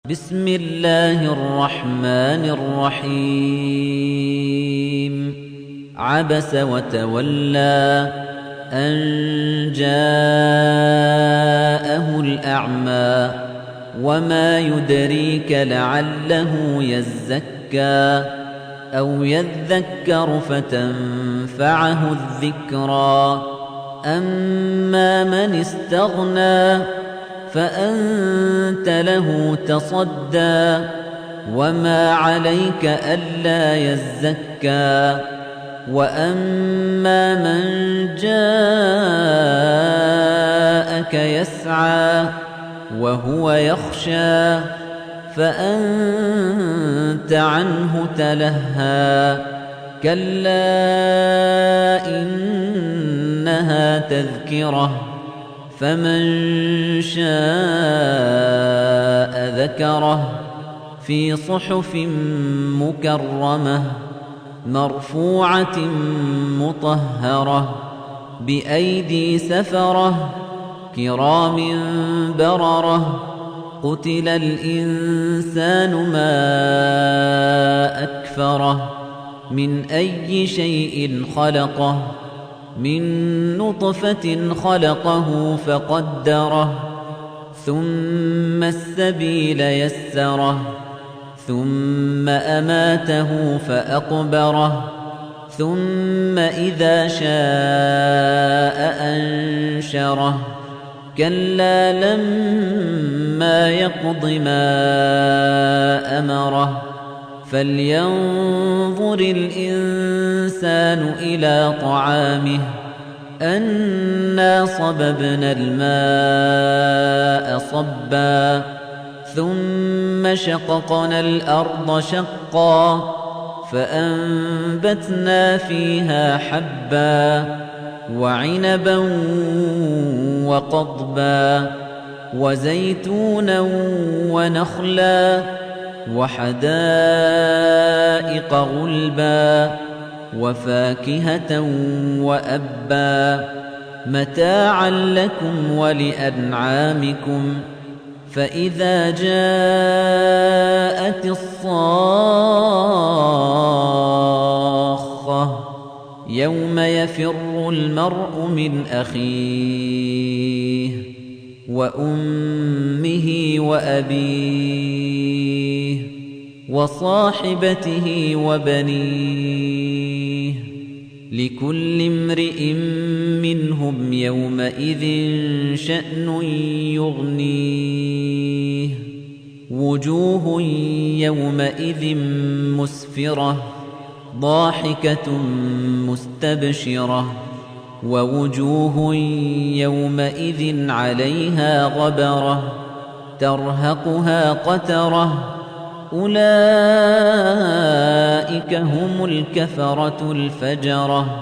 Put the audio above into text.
بسم الله الرحمن الرحيم عبس وتولى أن جاءه الأعمى وما يدريك لعله يزكى أو يذكر فتنفعه الذكرى أما من استغنى فأنت له تصدى وما عليك ألا يزكى وأما من جاءك يسعى وهو يخشى فأنت عنه تلهى كلا إنها تذكرة فمن شاء ذكره في صحف مكرمة مرفوعة مطهرة بأيدي سفرة كرام بررة قتل الإنسان ما أكفره من أي شيء خلقه من نطفة خلقه فقدره ثم السبيل يسره ثم أماته فأقبره ثم إذا شاء أنشره كلا لما يقض ما أمره فلينظر الإنسان إلى طعامه أنا صببنا الماء صبا ثم شققنا الأرض شقا فأنبتنا فيها حبا وعنبا وقضبا وزيتونا ونخلا وحدائق غلبا وفاكهة وأبا متاعا لكم ولأنعامكم فإذا جاءت الصاخة يوم يفر المرء من أخيه وأمه وأبيه وصاحبته وبنيه لكل امرئ منهم يومئذ شأن يغنيه وجوه يومئذ مسفرة ضاحكة مستبشرة ووجوه يومئذ عليها غبرة ترهقها قترة أولئك هم الكفرة الفجرة